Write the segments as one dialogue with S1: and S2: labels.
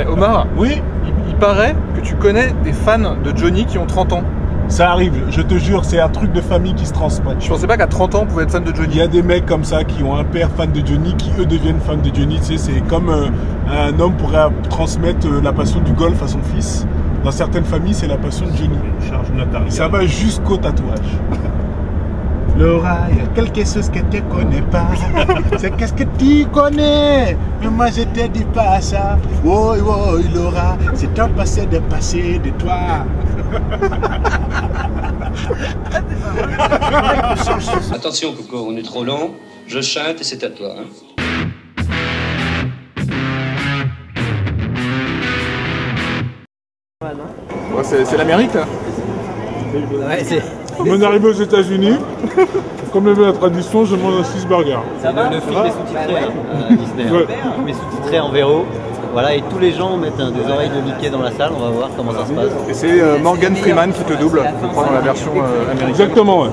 S1: Omar,
S2: oui,
S1: il paraît que tu connais des fans de Johnny qui ont 30 ans.
S2: Ça arrive, je te jure, c'est un truc de famille qui se transmet.
S1: Je pensais pas qu'à 30 ans on pouvait être fan de Johnny.
S2: Il y a des mecs comme ça qui ont un père fan de Johnny, qui eux deviennent fans de Johnny. Tu sais, c'est comme un homme pourrait transmettre la passion du golf à son fils. Dans certaines familles, c'est la passion de Johnny.
S3: Charge notariale.
S2: Ça va jusqu'au tatouage. Laura, il y a quelque chose que tu connais pas. C'est qu'est-ce que tu connais. Mais moi, je te dis pas ça. Oh, oh, Laura, c'est un passé de toi.
S4: Attention Coco, on est trop lent, je chante et c'est à toi.
S1: Ouais, c'est l'Amérique là.
S5: Ouais, c'est...
S2: On est arrivé aux États-Unis. Comme le veut la tradition, je mange un cheeseburger.
S5: Le film est sous-titré Disney.
S2: Ouais.
S5: Mais sous-titré en VO. Voilà, et tous les gens mettent des oreilles de Mickey dans la salle, on va voir comment ça se passe.
S1: Et c'est Morgan Freeman qui te double, je crois, dans la version américaine.
S2: Exactement, ouais.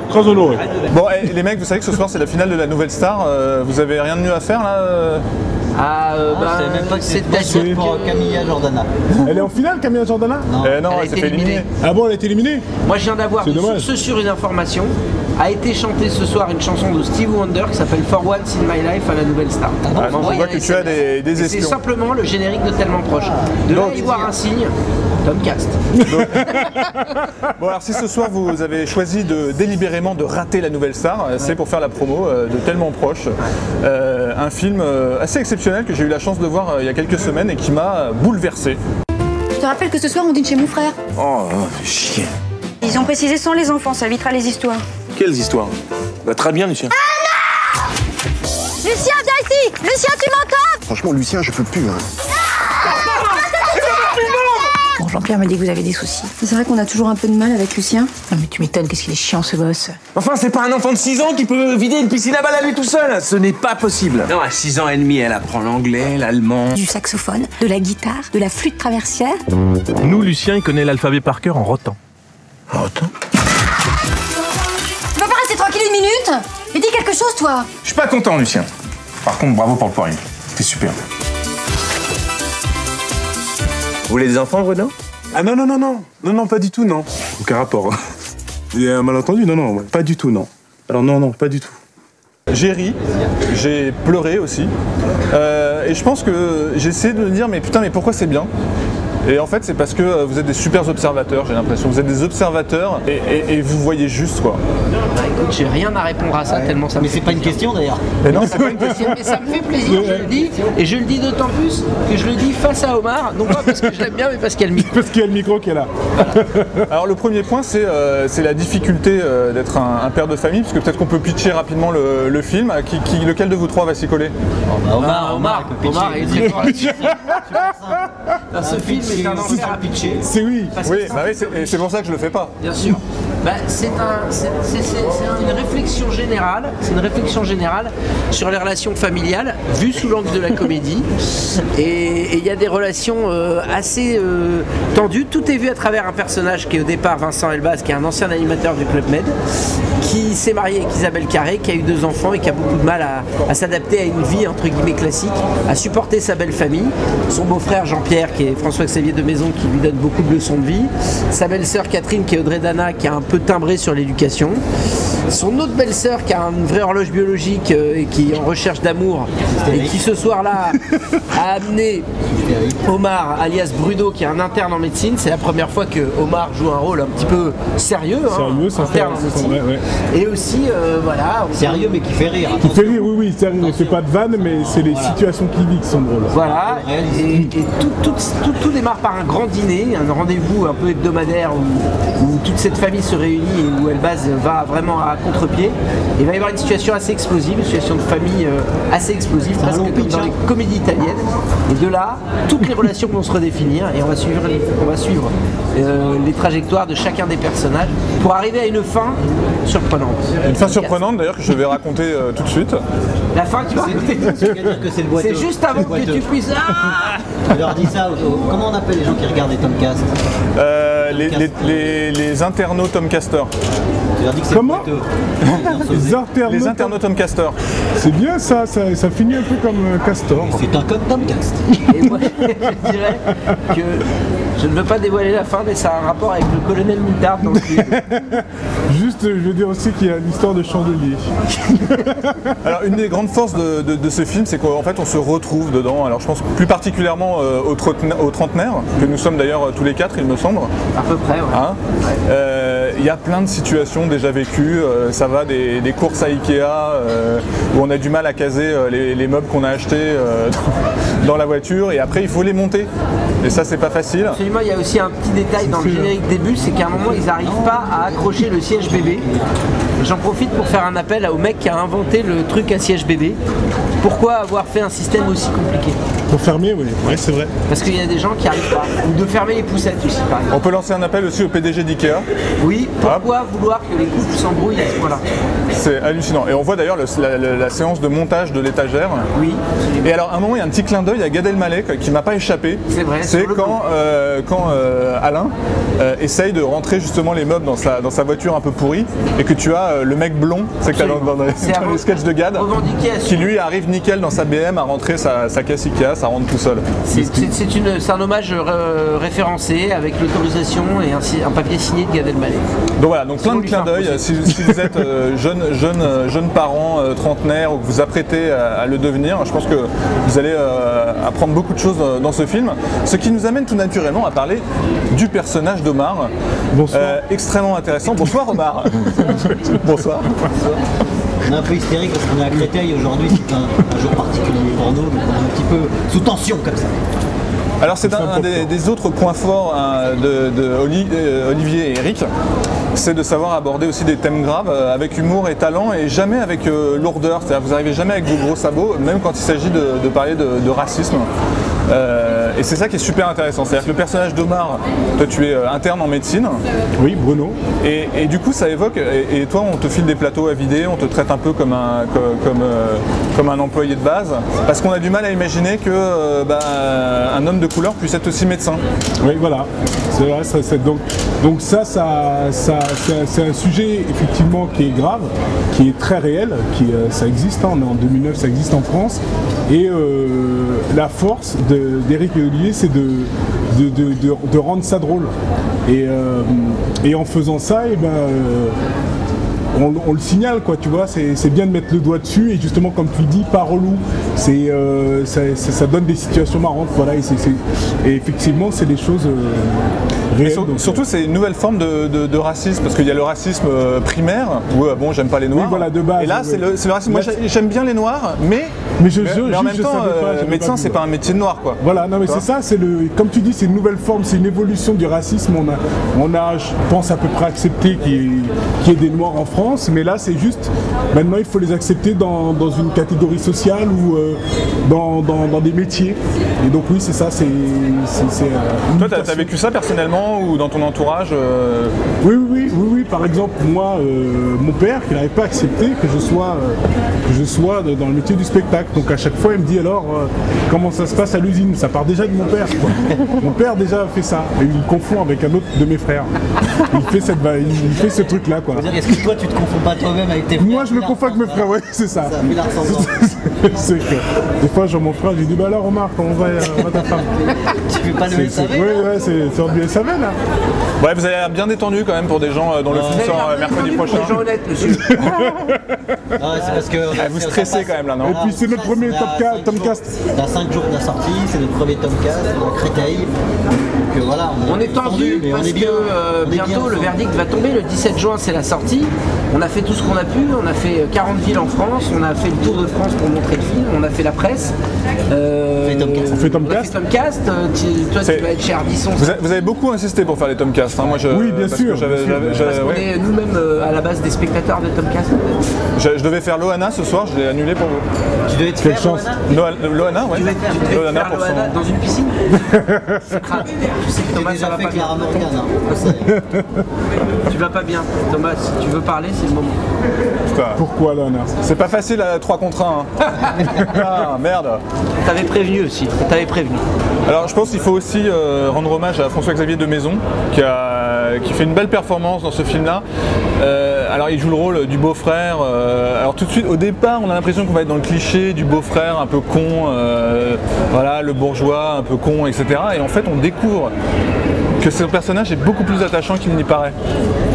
S2: Très honoré.
S1: Bon, les mecs, vous savez que ce soir c'est la finale de la Nouvelle Star. Vous avez rien de mieux à faire là
S5: Je savais même pas que c'était pour Camilla Jordana.
S2: Elle est en finale, Camilla Jordana?
S5: Non,
S1: non, elle s'est fait éliminer.
S2: Ah bon, elle a été éliminée?
S6: Moi, je viens d'avoir sur une information. A été chantée ce soir une chanson de Steve Wonder qui s'appelle For Once in My Life à la Nouvelle Star.
S1: On voit que tu as des espions.
S6: C'est simplement le générique de Tellement Proche. De là y voir un signe, Tomcast.
S1: Bon, alors si ce soir vous avez choisi délibérément de rater la Nouvelle Star, c'est pour faire la promo de Tellement Proche. Un film assez exceptionnel que j'ai eu la chance de voir il y a quelques semaines et qui m'a bouleversé.
S7: Je te rappelle que ce soir on dîne chez mon frère.
S8: Oh, chier.
S7: Ils ont précisé sans les enfants, ça évitera les histoires.
S8: Quelles histoires? Bah très bien, Lucien.
S7: Ah non! Lucien, viens ici! Lucien, tu m'entends?
S9: Franchement, Lucien, je peux plus.
S7: Bon, Jean-Pierre me dit que vous avez des soucis. C'est vrai qu'on a toujours un peu de mal avec Lucien. Non mais tu m'étonnes, qu'est-ce qu'il est chiant ce gosse.
S8: Enfin, c'est pas un enfant de 6 ans qui peut vider une piscine à balles à lui tout seul. Ce n'est pas possible. Non, à 6 ans et demi, elle apprend l'anglais, l'allemand.
S7: Du saxophone, de la guitare, de la flûte traversière.
S3: Nous, Lucien, il connaît l'alphabet par cœur en rotant.
S8: En rotant?
S7: Tu vas pas rester tranquille une minute? Mais dis quelque chose, toi.
S8: Je suis pas content, Lucien. Par contre, bravo pour le poirier. C'était super. Vous voulez des enfants, Bruno?
S2: Ah non, non, non, non. Non, non, pas du tout, non. Aucun rapport. Il y a un malentendu? Non, non, pas du tout, non. Alors non, non, pas du tout.
S1: J'ai ri, j'ai pleuré aussi. Et je pense que j'ai essayé de me dire, mais putain, mais pourquoi c'est bien? Et en fait, c'est parce que vous êtes des super observateurs, j'ai l'impression. Vous êtes des observateurs et vous voyez juste, quoi.
S6: Bah, écoute, j'ai rien à répondre à ça, tellement ça me
S5: Mais
S6: fait
S5: c'est pas une question d'ailleurs.
S1: Et non, c'est pas une question.
S6: Mais ça me fait plaisir, je le dis. Et je le dis d'autant plus que je le dis face à Omar. Non pas parce que je l'aime bien, mais parce qu'il y a le micro.
S2: Parce qu'il y a le micro qui est là.
S1: Alors le premier point, c'est la difficulté d'être un père de famille, parce que peut-être qu'on peut pitcher rapidement le film. Lequel de vous trois va s'y coller?
S6: Omar est très fort là-dessus. Ce film est un enfer à pitcher.
S2: C'est oui.
S1: Oui, bah oui, c'est pour ça que je le fais pas.
S6: Bien sûr. Bah, c'est une réflexion générale. C'est une réflexion générale sur les relations familiales vues sous l'angle de la comédie. Et il y a des relations assez tendues. Tout est vu à travers un personnage qui est au départ Vincent Elbaz, qui est un ancien animateur du Club Med, qui s'est marié avec Isabelle Carré, qui a eu 2 enfants et qui a beaucoup de mal à s'adapter à une vie entre guillemets classique, à supporter sa belle famille. Son beau-frère Jean-Pierre, qui est François-Xavier de Maison, qui lui donne beaucoup de leçons de vie. Sa belle-sœur Catherine, qui est Audrey Dana, qui a un peu timbré sur l'éducation. Son autre belle-sœur, qui a une vraie horloge biologique et qui est en recherche d'amour, et qui ce soir-là a amené Omar, alias Bruno, qui est un interne en médecine. C'est la première fois que Omar joue un rôle un petit peu sérieux,
S2: Sérieux, ça fait,
S6: interne en médecine.
S2: ouais.
S6: Et aussi, voilà.
S5: Sérieux mais qui fait rire.
S2: Qui fait rire, oui, oui, sérieux, c'est pas de vanne, mais c'est les situations qu'il vit qui sont drôles.
S6: Voilà, et tout démarre par un grand dîner, un rendez-vous un peu hebdomadaire où toute cette famille se réunit et où Elbaz va vraiment à contre-pied. Il va y avoir une situation assez explosive, une situation de famille assez explosive, presque comme dans les comédies italiennes. Et de là, toutes les relations vont se redéfinir et on va suivre les trajectoires de chacun des personnages pour arriver à une fin surprenante.
S1: Une fin surprenante d'ailleurs que je vais raconter tout de suite.
S6: La fin, tu vas raconter tout de suite. C'est juste avant que tu puisses...
S5: Tu leur dis ça, comment on appelle les gens qui regardent les Tomcast?
S1: Les internautes Tomcaster.
S5: Tu leur dis que c'est
S2: Comment
S5: les
S1: Les internautes Tomcaster.
S2: C'est bien ça finit un peu comme Castor.
S5: C'est un code Tomcast.
S6: Et moi, je dirais que je ne veux pas dévoiler la fin, mais ça a un rapport avec le colonel Moutard dans le film.
S2: Juste, je veux dire aussi qu'il y a l'histoire de chandelier.
S1: Alors une des grandes forces de ce film, c'est qu'en fait on se retrouve dedans. Alors je pense plus particulièrement aux trentenaires, que nous sommes d'ailleurs tous les quatre, il me semble.
S6: À peu près, ouais.
S1: Hein il y a plein de situations déjà vécues, ça va des courses à Ikea où on a du mal à caser les meubles qu'on a achetés dans la voiture et après il faut les monter et ça c'est pas facile.
S6: Absolument, il y a aussi un petit détail dans le générique début, c'est qu'à un moment ils n'arrivent pas à accrocher le siège bébé. J'en profite pour faire un appel au mec qui a inventé le truc à siège bébé. Pourquoi avoir fait un système aussi compliqué?
S2: Pour fermer, oui, c'est vrai.
S6: Parce qu'il y a des gens qui n'arrivent pas. Ou de fermer les poussettes aussi, par exemple.
S1: On peut lancer un appel aussi au PDG d'Ikea.
S6: Oui, pourquoi vouloir que les couples s'embrouillent à ce point-là?
S1: C'est hallucinant. Et on voit d'ailleurs la séance de montage de l'étagère.
S6: Oui.
S1: Et alors à un moment il y a un petit clin d'œil à Gad Elmaleh qui m'a pas échappé.
S6: C'est vrai.
S1: C'est quand Alain essaye de rentrer justement les meubles dans sa voiture un peu pourrie et que tu as le mec blond, c'est que dans les sketchs de Gad, qui lui arrive nickel dans sa BM à rentrer sa caisse Ikea, ça rentre tout seul.
S6: C'est un hommage référencé avec l'autorisation et un papier signé de Gad Elmaleh.
S1: Donc voilà, donc plein de clins d'œil. Si vous êtes jeune parent trentenaire ou que vous apprêtez à le devenir, je pense que vous allez apprendre beaucoup de choses dans ce film. Ce qui nous amène tout naturellement à parler du personnage d'Omar.
S2: Bonsoir.
S1: Extrêmement intéressant. Bonsoir Omar. Bonsoir.
S5: On est un peu hystérique parce qu'on est à Créteil aujourd'hui, c'est un jour particulier pour nous, donc on est un petit peu sous tension comme ça.
S1: Alors c'est un des autres points forts de Olivier et Eric, c'est de savoir aborder aussi des thèmes graves avec humour et talent et jamais avec lourdeur, c'est-à-dire vous n'arrivez jamais avec vos gros sabots, même quand il s'agit de parler de racisme. Et c'est ça qui est super intéressant, c'est-à-dire que le personnage d'Omar, toi tu es interne en médecine.
S2: Oui, Bruno.
S1: Et du coup ça évoque, et toi on te file des plateaux à vider, on te traite un peu comme un employé de base, parce qu'on a du mal à imaginer que un homme de couleur puisse être aussi médecin.
S2: Oui, voilà. C'est vrai, donc ça c'est un sujet effectivement qui est grave, qui est très réel, ça existe, on est en 2009, ça existe en France, et la force d'Eric et Olivier, c'est de rendre ça drôle. Et en faisant ça, on le signale, quoi, tu vois, c'est bien de mettre le doigt dessus et justement comme tu le dis, pas relou, ça donne des situations marrantes, voilà, et effectivement c'est des choses réelles.
S1: Surtout c'est une nouvelle forme de racisme, parce qu'il y a le racisme primaire, où bon j'aime pas les noirs,
S2: oui, voilà, de base,
S1: et là c'est le racisme, moi j'aime bien les noirs, mais en même temps, médecin c'est pas un métier de noir, quoi.
S2: Voilà, non mais c'est ça, comme tu dis, c'est une nouvelle forme, c'est une évolution du racisme, on a je pense à peu près accepté qu'il y ait des noirs en France, mais là c'est juste, maintenant il faut les accepter dans une catégorie sociale ou dans des métiers. Et donc oui, c'est ça, c'est
S1: toi t'as vécu ça personnellement ou dans ton entourage
S2: Oui, par exemple, moi, mon père qui n'arrive pas à accepter que je sois dans le métier du spectacle. Donc à chaque fois il me dit alors comment ça se passe à l'usine, ça part déjà de mon père, quoi. Mon père déjà fait ça, et il confond avec un autre de mes frères. Il fait ce truc là, quoi.
S5: Est-ce que toi tu te confonds pas toi-même avec tes frères?
S2: Moi je me confonds avec mes frères, ouais, c'est ça. C'est que des fois j'ai mon frère, je lui dis bah alors Omar, comment va ta femme?
S5: Tu fais pas le SAV?
S2: Ouais, c'est hors du SAV là.
S1: Ouais, vous avez l'air bien détendu quand même pour des gens dont le film sort mercredi prochain.
S6: Des gens honnêtes, monsieur.
S5: C'est parce que
S1: vous stressez quand même là, non?
S2: Et puis c'est notre premier Tomcast.
S5: Il y a 5 jours de la sortie, c'est notre premier Tomcast à Créteil. Donc voilà,
S6: on est tendu parce que bientôt le verdict va tomber, le 17 juin c'est la sortie. On a fait tout ce qu'on a pu, on a fait 40 villes en France, on a fait le tour de France pour montrer le film, on a fait la presse.
S2: On fait Tomcast.
S6: Toi tu vas être chez Ardisson.
S1: Vous avez beaucoup insisté pour faire les Tomcasts, hein. Moi,
S2: oui, bien sûr.
S6: Parce qu'on est nous-mêmes à la base des spectateurs de Tomcast.
S1: Je devais faire Loana ce soir, je l'ai annulé pour vous.
S5: Tu devais te faire
S1: Loana, ouais.
S6: Tu devais faire Loana dans une piscine. Tu sais que Thomas, ça va pas bien. Tu vas pas bien, Thomas. Si tu veux parler, c'est le moment.
S2: Pourquoi Loana?
S1: C'est pas facile à 3 contre 1. Hein. Ah merde.
S6: T'avais prévenu aussi, t'avais prévenu.
S1: Alors je pense qu'il faut aussi rendre hommage à François-Xavier de Maison qui fait une belle performance dans ce film-là. Alors il joue le rôle du beau-frère. Alors tout de suite, au départ, on a l'impression qu'on va être dans le cliché du beau-frère un peu con, voilà, le bourgeois un peu con, etc. Et en fait, on découvre que ce personnage est beaucoup plus attachant qu'il n'y paraît.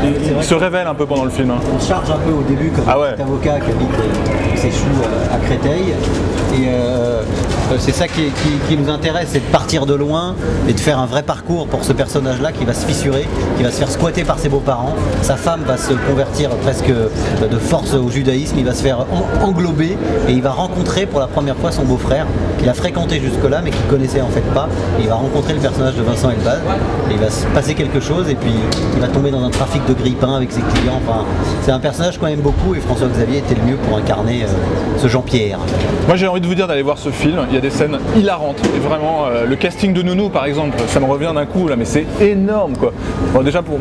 S1: Il se révèle un peu pendant le film. Hein.
S5: Il charge un peu au début comme un petit avocat qui habite ses choux à Créteil. Et c'est ça qui nous intéresse, c'est de partir de loin et de faire un vrai parcours pour ce personnage-là qui va se fissurer, qui va se faire squatter par ses beaux-parents. Sa femme va se convertir presque de force au judaïsme, il va se faire englober et il va rencontrer pour la première fois son beau-frère qu'il a fréquenté jusque-là mais qu'il connaissait en fait pas. Et il va rencontrer le personnage de Vincent Elbaz et il va se passer quelque chose et puis il va tomber dans un trafic de grille-pain avec ses clients. Enfin, c'est un personnage qu'on aime beaucoup et François-Xavier était le mieux pour incarner ce Jean-Pierre.
S1: Moi j'ai envie de vous dire d'aller voir ce film, il y a des scènes hilarantes et vraiment le casting de Nounou par exemple, ça me revient d'un coup là, mais c'est énorme quoi. Bon, déjà pour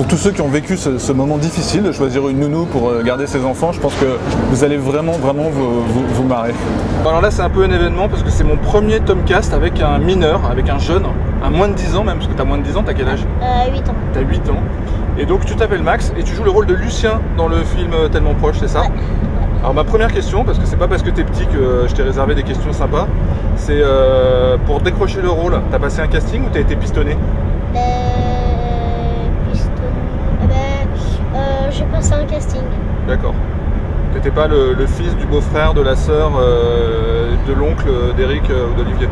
S1: tous ceux qui ont vécu ce moment difficile de choisir une nounou pour garder ses enfants, je pense que vous allez vraiment vous marrer. Bon, alors là c'est un peu un événement parce que c'est mon premier Tomcast avec un mineur, avec un jeune, à moins de 10 ans même, parce que t'as moins de 10 ans, t'as quel âge?
S9: 8 ans.
S1: T'as 8 ans. Et donc tu t'appelles Max et tu joues le rôle de Lucien dans le film Tellement Proche, c'est ça?
S9: Ouais.
S1: Alors ma première question, parce que c'est pas parce que t'es petit que je t'ai réservé des questions sympas, c'est pour décrocher le rôle, t'as passé un casting ou t'as été pistonné?
S9: J'ai passé un casting.
S1: D'accord. T'étais pas le fils du beau-frère, de la sœur, de l'oncle d'Eric ou d'Olivier?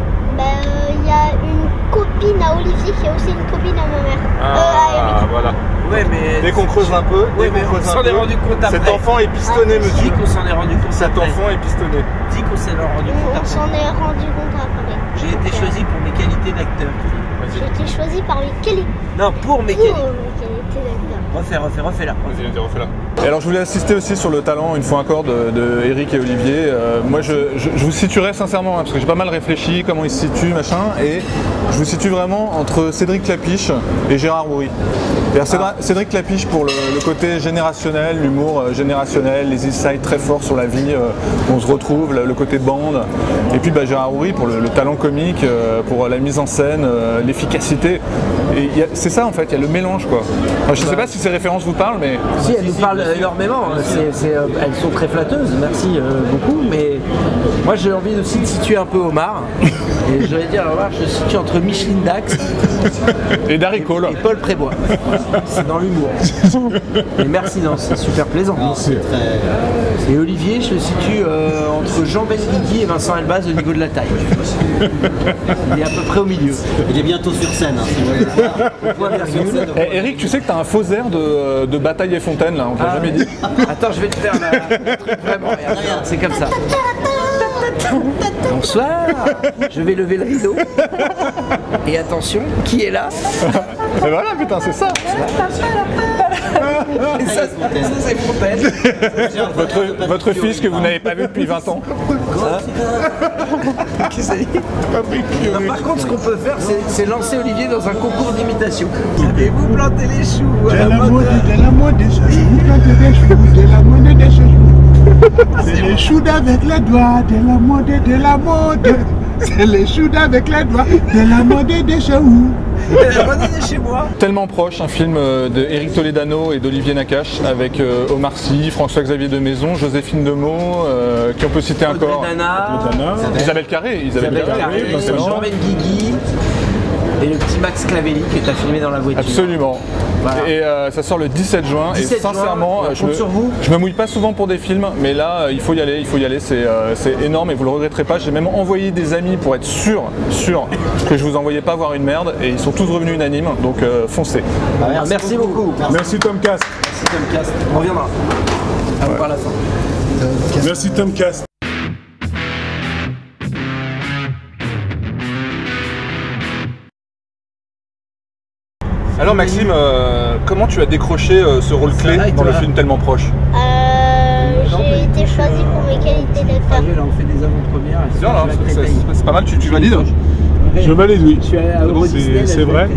S9: Il y a une copine à Olivier qui est aussi une copine à ma mère.
S1: Ah, voilà.
S6: Ouais, mais
S1: dès qu'on creuse un peu,
S6: on s'en est rendu compte après.
S1: Cet enfant est pistonné, monsieur.
S6: Dis qu'on s'en est rendu compte.
S1: Cet enfant est pistonné.
S6: Dis qu'on s'en est rendu compte après.
S9: On s'en est rendu compte après.
S6: J'ai été choisi pour mes qualités d'acteur.
S9: J'ai été choisi par mes qualités.
S6: Non, pour mes qualités
S9: d'acteur.
S6: Refais-la.
S1: Vas-y, refais-la. Et alors je voulais assister aussi sur le talent, une fois encore, de Eric et Olivier. Moi je vous situerais sincèrement, hein, parce que j'ai pas mal réfléchi comment ils se situent, machin, et je vous situe vraiment entre Cédric Clapiche et Gérard Houry. Cédric Clapiche pour le côté générationnel, l'humour générationnel, les insights très forts sur la vie, on se retrouve, le côté bande. Et puis Gérard Houry pour le talent comique, pour la mise en scène, l'efficacité. Et c'est ça en fait, il y a le mélange quoi. Enfin, je sais pas si ces références vous parlent, mais...
S6: Si, elles nous parlent énormément, elles sont très flatteuses, merci beaucoup, mais moi j'ai envie aussi de situer un peu Omar. Et je vais dire, Omar, je situe entre Micheline Dax
S1: et Darry Cole
S6: et Paul Prébois. C'est dans l'humour. Et merci, c'est super plaisant. Et Olivier, je le situe entre Jean Benguigui et Vincent Elbaz au niveau de la taille. Il est à peu près au milieu.
S5: Il est bientôt sur scène.
S1: Eric, tu sais que tu as un faux air de Bataille et Fontaine là, on t'a jamais dit.
S6: Attends, je vais te faire le truc vraiment. Regarde, c'est comme ça. Bonsoir, je vais lever le rideau. Et attention, qui est là?
S1: Et voilà, putain, c'est ça.
S6: Et ça c'est Fontaine.
S1: Votre fils que vous n'avez pas vu depuis 20 ans.
S6: Par contre, ce qu'on peut faire, c'est lancer Olivier dans un concours d'imitation. Savez-vous planter les choux?
S2: De la mode de ce jour, planter des choux, de la mode de ce jour. C'est les choux avec les doigts, de la mode. C'est les choux avec les doigts, de la mode de chez vous.
S6: Chez moi.
S1: Tellement Proche, un film de Éric Toledano et d'Olivier Nakache avec Omar Sy, François-Xavier de Maison, Joséphine Demeaux, qui on peut citer encore. Isabelle Carré,
S6: Jean Benguigui et le petit Max Clavelli que tu as filmé dans la voiture.
S1: Absolument. Voilà. Et ça sort le 17 juin. Et sincèrement, je me mouille pas souvent pour des films, mais là, il faut y aller, c'est énorme et vous le regretterez pas. J'ai même envoyé des amis pour être sûr que je vous envoyais pas voir une merde et ils sont tous revenus unanimes, donc foncez.
S6: Merci beaucoup.
S2: Merci Tomcast.
S6: Merci Tomcast. On reviendra. À voir la fin.
S2: Merci Tomcast.
S1: Alors Maxime, comment tu as décroché ce rôle clé dans le film Tellement Proche?
S9: J'ai été choisi pour mes qualités d'acteur.
S6: Là, on fait des avant-premières.
S1: C'est pas mal, tu valides?
S2: Je valide, oui. C'est vrai,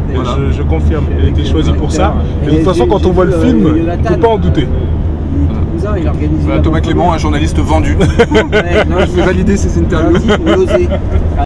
S2: je confirme. Elle a été choisie pour ça. Et de toute façon, quand on voit le film, on ne peut pas en douter.
S6: Clément, il organise.
S1: Thomas Clément, un journaliste vendu.
S6: Ouais, non,
S1: Je vais valider ces interviews.
S6: Il faut l'oser.